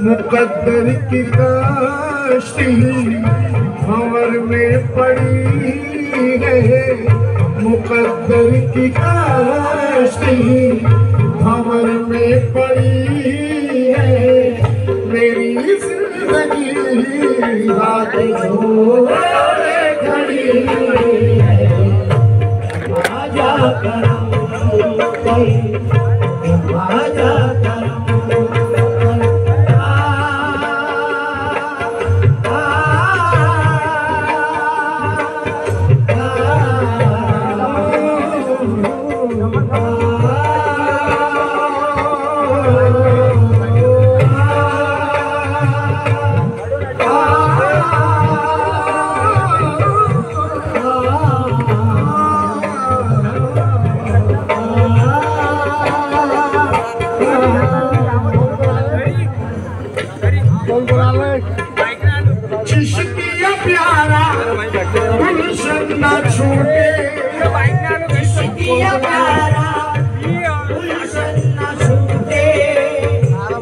मुकद्दर की कश्ती भंवर में पड़ी है, मुकद्दर की कश्ती भंवर में पड़ी है। मेरी जिंदगी हाथ जोड़े खड़ी है। आजा करम आजा करम चिश्तिया प्यारा गुलशन न छूटे, चिश्तिया प्यारा गुलशन न छूटे,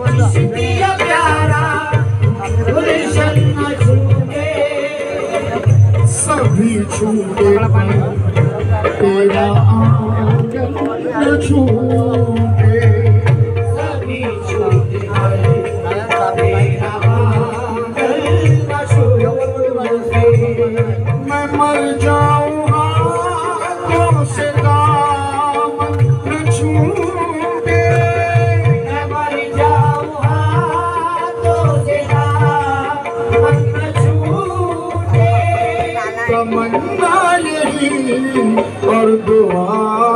चिश्तिया प्यारा गुलशन न छूटे। सभी छूटे तेरा आंगन न छूटे, सभी छूटे मैं मर जाऊं हाथों से दामन न छूटे, मैं मर जाऊं हाथों से दामन न छूटे। तमन्ना यही और दुआ